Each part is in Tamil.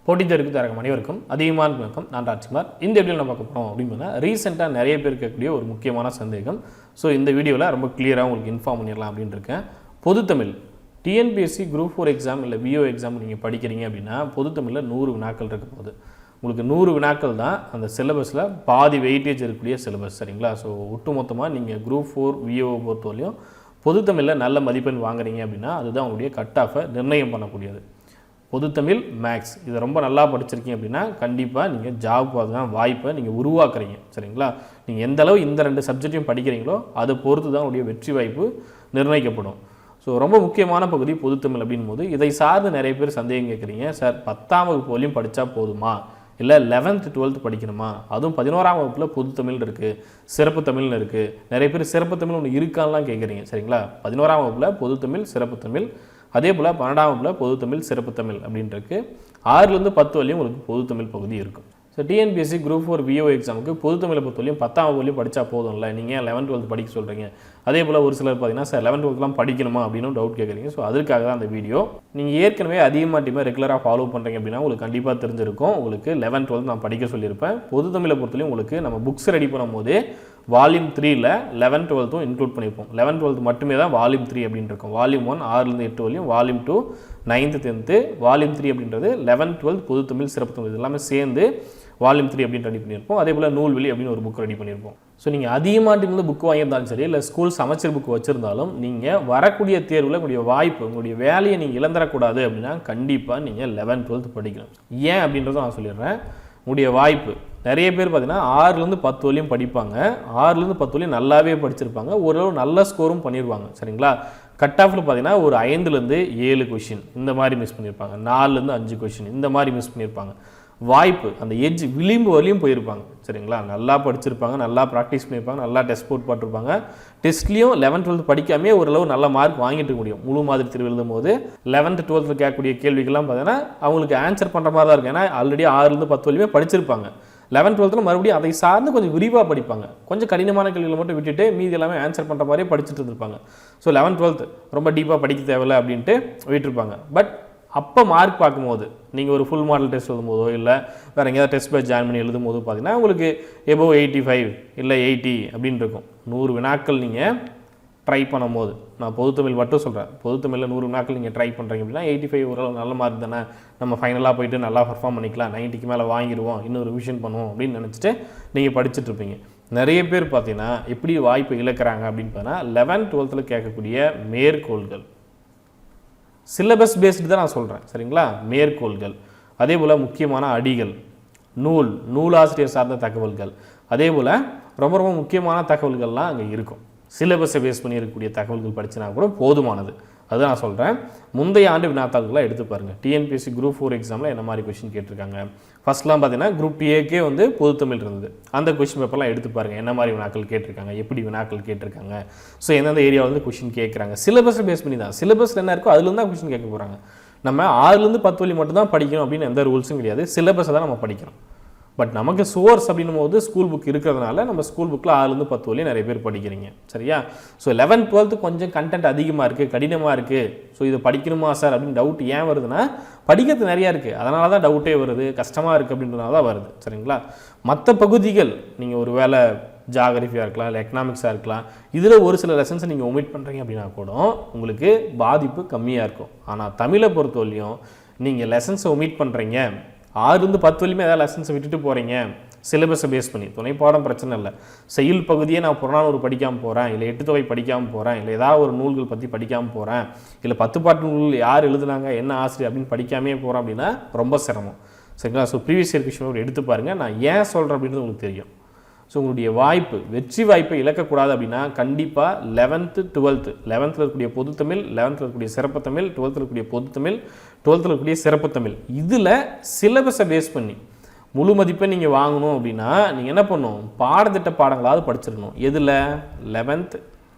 போட்டித் தேர்வுக்கு தரகம் அனைவருக்கும் அதிகமான வணக்கம். நான் ராஜ்குமார். இந்த வீடியோவில் நம்ம பார்க்க போகிறோம் அப்படின்னா ரீசெண்டாக நிறைய பேர் இருக்கக்கூடிய ஒரு முக்கியமான சந்தேகம். ஸோ இந்த வீடியோவில் ரொம்ப கிளியராக உங்களுக்கு இன்ஃபார்ம் பண்ணிடலாம் அப்படின்னு இருக்கேன். பொதுத்தமிழ் டிஎன்பிஎஸ்சி குரூப் 4 எக்ஸாம் இல்லை விஓ எக்ஸாம் நீங்கள் படிக்கிறீங்க அப்படின்னா பொதுத்தமிழில் 100 வினாக்கள் இருக்க போகுது. உங்களுக்கு 100 வினாக்கள் தான் அந்த சிலபஸில் பாதி வெயிட்டேஜ் இருக்கக்கூடிய சிலபஸ், சரிங்களா? ஸோ ஒட்டுமொத்தமாக நீங்கள் குரூப் 4 விஓ பொறுத்தவரையும் பொதுத்தமிழில் நல்ல மதிப்பெண் வாங்குறீங்க அப்படின்னா அதுதான் உங்களுடைய கட் ஆஃபை நிர்ணயம் பண்ணக்கூடியது. பொதுத்தமிழ் மேக்ஸ் இதை ரொம்ப நல்லா படிச்சிருக்கீங்க அப்படின்னா கண்டிப்பாக நீங்கள் ஜாப் அதுதான் வாய்ப்பை நீங்கள் உருவாக்குறீங்க, சரிங்களா? நீங்கள் எந்த அளவு இந்த 2 சப்ஜெக்டையும் படிக்கிறீங்களோ அதை பொறுத்து தான் உங்களுடைய வெற்றி வாய்ப்பு நிர்ணயிக்கப்படும். ஸோ ரொம்ப முக்கியமான பகுதி பொதுத்தமிழ் அப்படின் போது இதை சார்ந்து நிறைய பேர் சந்தேகம் கேட்குறீங்க. சார் 10ஆம் வகுப்பு வரையும் படித்தா போதுமா, இல்லை 11th 12th படிக்கணுமா? அதுவும் 11ஆம் வகுப்பில் பொதுத்தமிழ் இருக்குது, சிறப்பு தமிழ்னு இருக்குது. நிறைய பேர் சிறப்பு தமிழ் ஒன்று இருக்கான்லாம் கேட்குறீங்க, சரிங்களா? 11ஆம் வகுப்பில் பொதுத்தமிழ், சிறப்பு தமிழ், அதே போல் 12ஆம் வகுப்பில் பொதுத்தமிழ், சிறப்பு தமிழ் அப்படின்ட்டு 6லேருந்து 10 வரையும் உங்களுக்கு பொதுத்தமிழ் பகுதி இருக்கும். ஸோ டிஎன்பிஎஸ்சி குரூப் 4 விஓ எக்ஸாமுக்கு பொதுத்தமிழை பொறுத்தவரையும் 10ஆம் வகுப்புலையும் படித்தா போதும்ல, நீங்கள் 11th 12th படிக்க சொல்கிறீங்க. அதே போல் ஒரு சிலர் பார்த்தீங்கன்னா சார் 11th 12thலாம் படிக்கணுமா அப்படின்னு டவுட் கேட்குறீங்க. ஸோ அதுக்காக தான் அந்த வீடியோ. நீங்கள் ஏற்கனவே அதிகமாக டீமாக ரெகுலராக ஃபாலோ பண்ணுறீங்க அப்படின்னா உங்களுக்கு கண்டிப்பாக தெரிஞ்சிருக்கும். உங்களுக்கு 11th 12th நான் படிக்க சொல்லியிருப்பேன். பொதுத்தமிழை பொறுத்தவரையும் உங்களுக்கு நம்ம புக்ஸ் ரெடி பண்ணும் போது வால்யூம் 3ல் 11th 12thம் இன்க்ளூட் பண்ணியிருப்போம். 11th 12th மட்டுமே தான் வால்யூம் 3 அப்படின்னு இருக்கும். வால்யூம் 1 6லேருந்து 8 வரையும், வால்யூம் 2 9th 10th, வால்யூம் 3 அப்படின்றது 11th 12th பொதுத்தமிழ், சிறப்பு தமிழ் இது எல்லாமே சேர்ந்து வால்யூம் 3 அப்படின்னு ரெடி பண்ணியிருப்போம். அதே போல் நூல்வெளி அப்படின்னு ஒரு புக் ரெடி பண்ணியிருப்போம். ஸோ நீங்கள் அதிகமாக புக் வாங்கியிருந்தாலும் சரி, இல்லை ஸ்கூல் சமச்சீர் புக் வச்சுருந்தாலும் நீங்கள் வரக்கூடிய தேர்வில் உங்களுடைய வாய்ப்பு, உங்களுடைய வேலையை நீங்கள் இழந்துடக்கூடாது அப்படின்னா கண்டிப்பாக நீங்கள் 11th 12th படிக்கணும். ஏன் அப்படின்றத நான் சொல்லிடுறேன். உங்களுடைய வாய்ப்பு நிறைய பேர் பார்த்தீங்கன்னா 6லேருந்து 10 வரையும் படிப்பாங்க. 6லேருந்து 10 வரையும் நல்லாவே படிச்சிருப்பாங்க, ஓரளவு நல்ல ஸ்கோரும் பண்ணிடுவாங்க, சரிங்களா? கட் ஆஃபில் பார்த்தீங்கன்னா ஒரு 5லேருந்து 7 கொஷின் இந்த மாதிரி மிஸ் பண்ணியிருப்பாங்க, 4லேருந்து 5 கொஷின் இந்த மாதிரி மிஸ் பண்ணியிருப்பாங்க. வாய்ப்பு அந்த எட்ஜ் விளிம்பு வரையும் போயிருப்பாங்க, சரிங்களா? நல்லா படிச்சிருப்பாங்க, நல்லா ப்ராக்டிஸ் பண்ணியிருப்பாங்க, நல்லா டெஸ்ட் போட்டு போட்டிருப்பாங்க. டெஸ்ட்லேயும் 11th 12th படிக்காமே ஓரளவு நல்ல மார்க் வாங்கிட்டு முடியும். முழு மாதிரி தேர்வு எழுதும் போது 11th 12th கேட்கக்கூடிய கேள்விகள்லாம் பார்த்தீங்கன்னா அவங்களுக்கு ஆன்சர் பண்ணுற மாதிரி தான் இருக்கும். ஏன்னா ஆல்ரெடி 6லேருந்து 10 வரையுமே படிச்சிருப்பாங்க. 11th 12th மறுபடியும் அதை சார்ந்து கொஞ்சம் விரிவாக படிப்பாங்க. கொஞ்சம் கடினமான கேள்விகளை மட்டும் விட்டுட்டு மீதி எல்லாமே ஆன்சர் பண்ணுற மாதிரியே படிச்சுட்டு இருந்திருப்பாங்க. ஸோ 11th 12th ரொம்ப டீப்பாக படிக்க தேவையில்லை அப்படின்ட்டு விட்டுருப்பாங்க. பட் அப்போ மார்க் பார்க்கும்போது நீங்கள் ஒரு ஃபுல் மாடல் டெஸ்ட் எழுதும்போதோ இல்லை வேறு எங்கேயாவது டெஸ்ட் பேட்ச் ஜாயின் பண்ணி எழுதும் போது பார்த்தீங்கன்னா உங்களுக்கு எபோவ் 85 இல்லை 80 அப்படின்னு இருக்கும். 100 வினாக்கள் நீங்கள் ட்ரை பண்ணும் போது, நான் பொதுத்தமிழ் மட்டும் சொல்கிறேன், பொதுத்தமிழில் 100 வினாக்கள் நீங்கள் ட்ரை பண்ணுறீங்க அப்படின்னா 85 ஓரளவு நல்ல மார்க் தானே, நம்ம ஃபைனலாக போயிட்டு நல்லா பர்ஃபார்ம் பண்ணிக்கலாம், 90க்கு மேலே வாங்கிடுவோம், இன்னும் ரிவிஷன் பண்ணுவோம் அப்படின்னு நினச்சிட்டு நீங்கள் படிச்சுட்டு இருப்பீங்க. நிறைய பேர் பார்த்தீங்கன்னா எப்படி வாய்ப்பு இழக்கிறாங்க அப்படின்னு பார்த்தீங்கன்னா 11th 12th கேட்கக்கூடிய மேற்கோள்கள், சிலபஸ் பேஸ்டு தான் நான் சொல்கிறேன், சரிங்களா? மேற்கோள்கள், அதே போல் முக்கியமான அடிகள், நூலாசிரியர் சார்ந்த தகவல்கள், அதே போல் ரொம்ப ரொம்ப முக்கியமான தகவல்கள்லாம் அங்கே இருக்கும். சிலபஸை பேஸ் பண்ணி இருக்கக்கூடிய தகவல்கள் படிச்சினா கூட போதுமானது. அதுதான் நான் சொல்கிறேன். முந்தைய ஆண்டு வினாத்தாள்களாக எடுத்து பாருங்கள். டிஎன்பிஎஸ்சி குரூப் 4 எக்ஸாமில் என்ன மாதிரி கொஷின் கேட்டிருக்காங்க. ஃபஸ்ட்லாம் பார்த்தீங்கன்னா குரூப் ஏக்கே பொதுத்தமிழ் இருந்தது. அந்த கொஷின் பேப்பர்லாம் எடுத்து பாருங்கள், என்ன மாதிரி வினாக்கள் கேட்டிருக்காங்க, எப்படி வினாக்கள் கேட்டிருக்காங்க, ஸோ எந்தெந்த ஏரியாவில் கொஷின் கேட்குறாங்க. சிலபஸை பேஸ் பண்ணி தான், சிலபஸில் என்ன இருக்கோ அதுலேருந்து தான் கொஷின் கேட்க போகிறாங்க. நம்ம 6லேருந்து 10 வழி மட்டும் தான் படிக்கணும் அப்படின்னு எந்த ரூல்ஸும் கிடையாது. சிலபஸை தான் நம்ம படிக்கிறோம். பட் நமக்கு சோர்ஸ் அப்படின்னும் போது ஸ்கூல் புக் இருக்கிறதுனால நம்ம ஸ்கூல் புக்கில் 6லேருந்து 10 வரையும் நிறைய பேர் படிக்கிறீங்க, சரியா? ஸோ 11th 12th கொஞ்சம் கண்டென்ட் அதிகமாக இருக்குது, கடினமாக இருக்குது. ஸோ இது படிக்கணுமா சார் அப்படின்னு டவுட் ஏன் வருதுன்னா படிக்கிறது நிறையா இருக்குது, அதனால தான் டவுட்டே வருது, கஷ்டமாக இருக்குது அப்படின்றதுனால தான் வருது, சரிங்களா? மற்ற பகுதிகள் நீங்கள் ஒரு வேளை ஜாகிரஃபியாக இருக்கலாம், இல்லை எக்கனாமிக்ஸாக இருக்கலாம், இதில் ஒரு சில லெசன்ஸை நீங்கள் ஒமிட் பண்ணுறீங்க அப்படின்னா கூட உங்களுக்கு பாதிப்பு கம்மியாக இருக்கும். ஆனால் தமிழை பொறுத்தவரையும் நீங்கள் லெசன்ஸை ஒமிட் பண்ணுறீங்க, 6லேருந்து 10 வரையுமே ஏதாவது லெசன்ஸை விட்டுட்டு போகிறீங்க, சிலபஸை பேஸ் பண்ணி துணை பாடம் பிரச்சனை இல்லை, செயல் பகுதியே நான் புறநானூறு படிக்காமல் போகிறேன், இல்லை 8 தொகை படிக்காமல் போகிறேன், இல்லை ஏதாவது ஒரு நூல்கள் பற்றி படிக்காமல் போகிறேன், இல்லை 10 பாட்டு நூல் யார் எழுதுனாங்க, என்ன ஆசிரியர் அப்படின்னு படிக்காமே போகிறேன் அப்படின்னா ரொம்ப சிரமம், சரிங்களா? ஸோ ப்ரீவியஸ் இயர் கொஷின் எடுத்து பாருங்கள். நான் ஏன் சொல்கிறேன் அப்படின்றது உங்களுக்கு தெரியும். ஸோ உங்களுடைய வாய்ப்பு, வெற்றி வாய்ப்பை இழக்கக்கூடாது அப்படின்னா கண்டிப்பாக 11th 12th 11th இருக்கக்கூடிய பொதுத்தமிழ், 11th இருக்கக்கூடிய சிறப்பு தமிழ், 12th இருக்கக்கூடிய பொதுத்தமிழ், 12th இருக்கக்கூடிய சிறப்பு தமிழ், இதில் சிலபஸை பேஸ் பண்ணி முழு மதிப்பை நீங்கள் வாங்கணும் அப்படின்னா நீங்கள் என்ன பண்ணணும், பாடத்திட்ட பாடங்களாவது படிச்சிடணும். எதில் 11th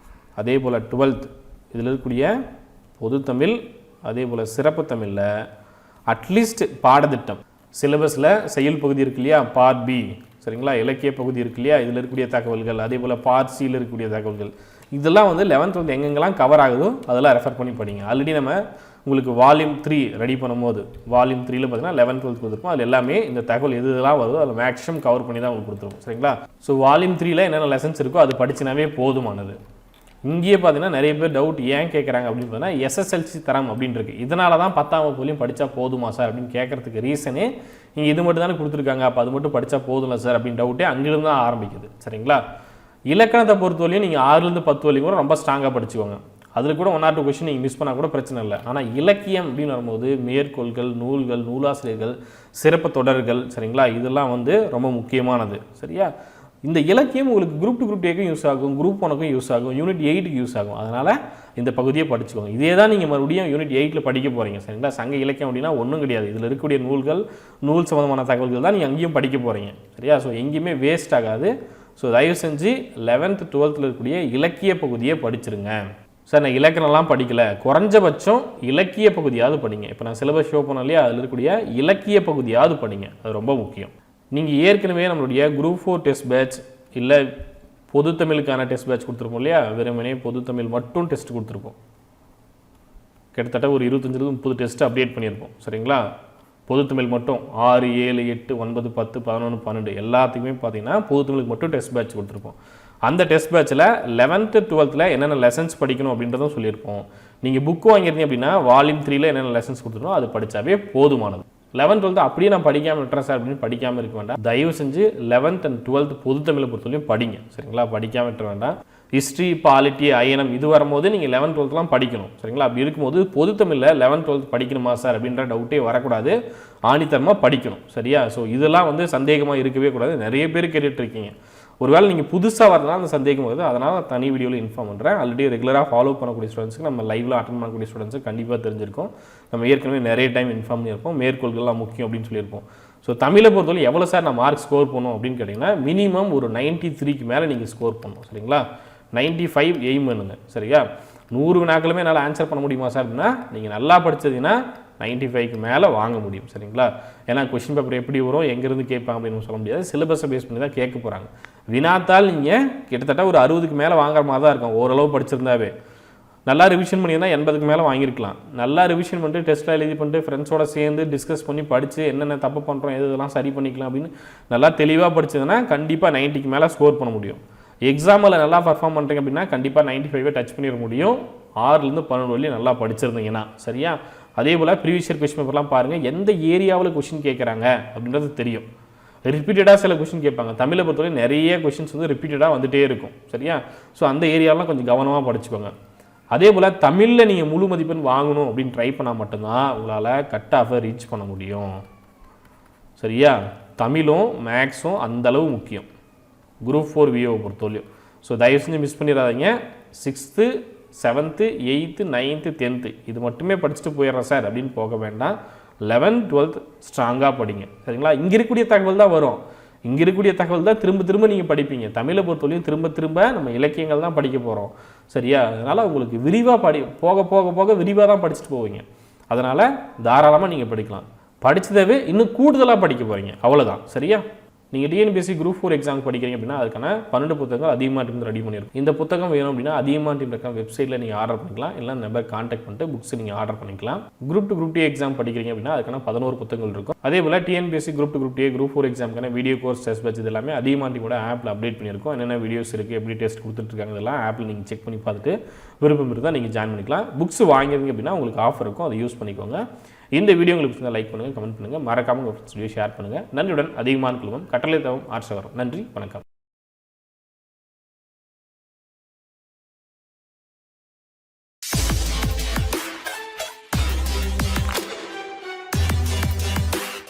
அதே போல் 12th இதில் இருக்கக்கூடிய பொதுத்தமிழ் அதே போல் சிறப்பு தமிழில் அட்லீஸ்ட் பாடத்திட்டம் சிலபஸில் செயல் பகுதி இருக்கு இல்லையா, பார்ட் பி, சரிங்களா? இலக்கிய பகுதி இருக்கு இல்லையா, இதில் இருக்கக்கூடிய தகவல்கள், அதே போல் பார்ட் சியில் இருக்கக்கூடிய தகவல்கள், இதெல்லாம் 11th 12th எங்கெங்கெல்லாம் கவர் ஆகுதோ அதெல்லாம் ரெஃபர் பண்ணி படிங்க. ஆல்ரெடி நம்ம உங்களுக்கு வால்யூம் 3 ரெடி பண்ணும்போது வால்யூம் 3ல பார்த்தீங்கன்னா 11 12 கொடுத்துருப்போம். அதில் எல்லாமே இந்த தகவல் எது இதெல்லாம் வருதோ அதில் மேக்ஸிமம் கவர் பண்ணி தான் உங்களுக்கு கொடுத்துருவோம். சரிங்களா? ஸோ வால்யூம் 3ல என்னென்ன லெசன்ஸ் இருக்கோ அது படிச்சினாவே போதுமானது. இங்கேயே பார்த்தீங்கன்னா நிறைய பேர் டவுட் ஏன் கேட்குறாங்க அப்படின்னு பார்த்தீங்கன்னா எஸ்எஸ்எல்சி தரம் அப்படின்னு இருக்குது. இதனால தான் 10ஆம் வகுப்புலையும் படித்தா போதுமா சார் அப்படின்னு கேட்கறதுக்கு ரீசனே இங்கே இது மட்டும் தானே கொடுத்துருக்காங்க, அப்போ அது மட்டும் படித்தா போதும்ல சார் அப்படின்னு டவுட்டே அங்கிருந்து தான் ஆரம்பிக்குது. சரிங்களா? இலக்கணத்தை பொறுத்தவரையும் நீங்கள் 6லேருந்து 10 வரைக்கும் கூட ரொம்ப ஸ்ட்ராங்காக படிச்சுக்கோங்க. அதில் கூட 1 or 2 கொஸ்டின் நீங்கள் மிஸ் பண்ணால் கூட பிரச்சனை இல்லை. ஆனால் இலக்கியம் அப்படின்னு வரும்போது மேற்கோள்கள், நூல்கள், நூலாசிரியர்கள், சிறப்பு தொடர்கள், சரிங்களா, இதெல்லாம் வந்து ரொம்ப முக்கியமானது. சரியா? இந்த இலக்கியம் உங்களுக்கு குரூப் 2 குரூப் 8க்கும் யூஸ் ஆகும், குரூப் 1க்கும் யூஸ் ஆகும், யூனிட் 8க்கு யூஸ் ஆகும். அதனால் இந்த பகுதியை படிச்சுக்கோங்க. இதே தான் நீங்கள் மறுபடியும் யூனிட் 8ல் படிக்க போகிறீங்க. சரிங்களா? சங்க இலக்கியம் அப்படின்னா ஒன்றும் கிடையாது. இதில் இருக்கக்கூடிய நூல்கள், நூல் சம்மந்தமான தகவல்கள் தான் நீங்கள் அங்கேயும் படிக்க போகிறீங்க. சரியா? ஸோ எங்கேயுமே வேஸ்ட் ஆகாது. ஸோ தயவு செஞ்சு 11th 12th இருக்கக்கூடிய இலக்கிய பகுதியை படிச்சிருங்க. சார் நான் இலக்கணம்லாம் படிக்கலை, குறைஞ்சபட்சம் இலக்கிய பகுதியாவது படிங்க. இப்போ நான் சிலபஸ் ஷோ பண்ண இல்லையா, அதில் இருக்கக்கூடிய இலக்கிய பகுதியாவது படிங்க. அது ரொம்ப முக்கியம். நீங்கள் ஏற்கனவே நம்மளுடைய குரூப் 4 டெஸ்ட் பேட்ச் இல்லை பொதுத்தமிழுக்கான டெஸ்ட் பேட்ச் கொடுத்துருப்போம் இல்லையா, வெறுமனே பொதுத்தமிழ் மட்டும் டெஸ்ட் கொடுத்துருப்போம். கிட்டத்தட்ட ஒரு 25-30 டெஸ்ட் அப்டேட் பண்ணியிருப்போம். சரிங்களா? பொதுத்தமிழ் மட்டும் 6, 7, 8, 9, 10, 11, 12 எல்லாத்துக்குமே பார்த்தீங்கன்னா பொதுத்தமிழுக்கு மட்டும் டெஸ்ட் பேட்ச் கொடுத்துருப்போம். அந்த டெஸ்ட் பேட்சில் 11th 12th என்னென்ன லெசன்ஸ் படிக்கணும் அப்படின்றதும் சொல்லியிருப்போம். நீங்கள் புக்கு வாங்கியிருந்தீங்க அப்படின்னா வால்யூம் 3ல என்னென்ன லெசன்ஸ் கொடுத்துருக்கோம் அது படித்தாவே போதுமானது. 11th 12th அப்படியே நான் படிக்காமல் விட்டுறேன் சார் அப்படின்னு படிக்காமல் இருக்க வேண்டாம். தயவு செஞ்சு 11th and 12th பொதுத்தமிழை பொறுத்தவரையும் படிங்க. சரிங்களா? படிக்காமல் விட்டுற வேண்டாம். ஹிஸ்ட்ரி, பாலிட்டி, அயனம் இது வரும்போது நீங்கள் 11th 12thலாம் படிக்கணும். சரிங்களா? அப்படி இருக்கும்போது பொதுத்தமிழில் 11th 12th படிக்கணுமா சார் அப்படின்ற டவுட்டே வரக்கூடாது. ஆணித்தரமாக படிக்கணும். சரியா? ஸோ இதெல்லாம் வந்து சந்தேகமாக இருக்கவே கூடாது. நிறைய பேர் கேட்டுட்டு இருக்கீங்க. ஒருவேளை நீங்கள் புதுசாக வரதுனால அந்த சந்தேகம் வருது, அதனால் தனி வீடியோவில் இன்ஃபார்ம் பண்ணுறேன். ஆல்ரெடி ரெகுலராக ஃபாலோ பண்ணக்கூடிய ஸ்டூடெண்ட்ஸுக்கு நம்ம லைவில் அட்டன் பண்ணக்கூடிய ஸ்டூடெண்ட்ஸுக்கு கண்டிப்பாக தெரிஞ்சிருக்கும். நம்ம ஏற்கனவே நிறைய டைம் இன்ஃபார்ம் பண்ணியிருப்போம். மேற்கோள்கள்லாம் முக்கியம் அப்படின்னு சொல்லியிருப்போம். ஸோ தமிழை பொறுத்தவரை எவ்வளோ சார் நான் மார்க் ஸ்கோர் பண்ணணும் அப்படின்னு கேட்டிங்கன்னா மினிமம் ஒரு 93க்கு மேலே நீங்கள் ஸ்கோர் பண்ணணும். சரிங்களா? 95 எய்ம் பண்ணுங்க. சரியா? 100 வினாக்களுமே என்னால் ஆன்சர் பண்ண முடியுமா சார் அப்படின்னா நீங்கள் நல்லா படித்ததுன்னா 95க்கு மேலே வாங்க முடியும். சரிங்களா? ஏன்னா கொஸ்டின் பேப்பர் எப்படி வரும், எங்கேருந்து கேட்பாங்க அப்படின்னு சொல்ல முடியாது. சிலபஸை பேஸ் பண்ணி தான் கேட்க போகிறாங்க. வினாத்தால் நீங்கள் கிட்டத்தட்ட ஒரு 60க்கு மேலே வாங்குற மாதிரி தான் இருக்கும். ஓரளவு படிச்சிருந்தாவே நல்லா ரிவிஷன் பண்ணியிருந்தால் 80க்கு மேலே வாங்கியிருக்கலாம். நல்லா ரிவிஷன் பண்ணிட்டு டெஸ்ட்டில் எழுதி பண்ணிட்டு ஃப்ரெண்ட்ஸோட சேர்ந்து டிஸ்கஸ் பண்ணி படித்து என்னென்ன தப்பு பண்ணுறோம் எது இதெல்லாம் சரி பண்ணிக்கலாம் அப்படின்னு நல்லா தெளிவாக படிச்சதுன்னா கண்டிப்பாக 90க்கு மேலே ஸ்கோர் பண்ண முடியும். எக்ஸாமில் நல்லா பர்ஃபார்ம் பண்ணுறீங்க அப்படின்னா கண்டிப்பாக 95 டச் பண்ணிட முடியும். 6லேருந்து 12 வரையும் நல்லா படிச்சிருந்தீங்கன்னா. சரியா? அதே போல் ப்ரீவியஸ் இயர் கொஸ்டின் பேப்பர்லாம் பாருங்கள், எந்த ஏரியாவில் கொஸ்டின் கேட்குறாங்க அப்படின்றது தெரியும். ரிப்பீட்டடாக சில கொஸ்டின் கேட்பாங்க. தமிழை பொறுத்தவரை நிறைய கொஸ்டின்ஸ் வந்து ரிப்பீட்டடாக வந்துகிட்டே இருக்கும். சரியா? ஸோ அந்த ஏரியாவெலாம் கொஞ்சம் கவனமாக படிச்சுக்கோங்க. அதே போல் தமிழில் நீங்கள் முழு மதிப்பெண் வாங்கணும் அப்படின்னு ட்ரை பண்ணால் மட்டும்தான் உங்களால் கட் ஆஃபை ரீச் பண்ண முடியும். சரியா? தமிழும் மேக்ஸும் அந்தளவு முக்கியம் குரூப் 4 விஓவை பொறுத்தவரையும். ஸோ தயவு செஞ்சு மிஸ் பண்ணிடாதீங்க. 6th 7th 8th 9th 10th இது மட்டுமே படிச்சுட்டு போயிடுறேன் சார் அப்படின்னு போக வேண்டாம். 11th 12th ஸ்ட்ராங்காக படிங்க. சரிங்களா? இங்கே இருக்கக்கூடிய தகவல் தான் வரும். இங்கே இருக்கக்கூடிய தகவல் தான் திரும்ப திரும்ப நீங்கள் படிப்பீங்க. தமிழை பொறுத்தவரையும் திரும்ப திரும்ப நம்ம இலக்கியங்கள் தான் படிக்க போகிறோம். சரியா? அதனால் உங்களுக்கு விரிவாக போக போக போக விரிவாக தான் படிச்சுட்டு போவீங்க. அதனால் தாராளமாக நீங்கள் படிக்கலாம். படித்ததவே இன்னும் கூடுதலாக படிக்க போகிறீங்க. அவ்வளோதான். சரியா? நீங்கள் டிஎன்பிஎஸ்சி குரூப் 4 எக்ஸாம் படிக்கிறீங்க அப்படின்னா அதுக்கான 12 புத்தகங்கள் அதிகமாக டீம் ரெடி பண்ணியிருக்கும். இந்த புத்தகம் வேணும் அப்படின்னா அதிகமாக டீம் இருக்க வெப்சைட்டில் நீங்கள் ஆர்டர் பண்ணிக்கலாம். இல்லை நம்பர் கான்டாக்ட் பண்ணிட்டு புக்ஸ் நீங்கள் ஆர்டர் பண்ணிக்கலாம். குரூப் 2 குரூப் 2 எக்ஸாம் படிக்கிறீங்க அப்படின்னா அதுக்கான 11 புத்தகங்கள் இருக்கும். அதே போல் டிஎன்பிஎஸ்சி குரூப் 2 குரூப் 2 குரூப் 4 எக்ஸாமுக்கான வீடியோ கோர்ஸ் டெஸ்ட் பேட்ச் இது எல்லாமே அதிகமாக டீமோட ஆப்பில் அப்டேட் பண்ணியிருக்கோம். என்னென்ன வீடியோஸ் இருக்குது, எப்படி டெஸ்ட் கொடுத்துட்ருக்காங்க இதெல்லாம் ஆப்பில் நீங்கள் செக் பண்ணி பார்த்துட்டு விருப்பம் இருந்தால் நீங்கள் ஜாயின் பண்ணிக்கலாம். புக்ஸ் வாங்கிருங்க அப்படின்னா உங்களுக்கு ஆஃபர் இருக்கும், அதை யூஸ் பண்ணிக்கோங்க. இந்த வீடியோ உங்களுக்கு லைக் பண்ணுங்கள், கமெண்ட் பண்ணுங்கள், மறக்காமல் உங்கள் ஃப்ரெண்ட்ஸ் வீடியோ ஷேர் பண்ணுங்கள். நன்றியுடன் அதிகமான குழுமம் கட்டளை தவம் ஆட்சகரம். நன்றி, வணக்கம்.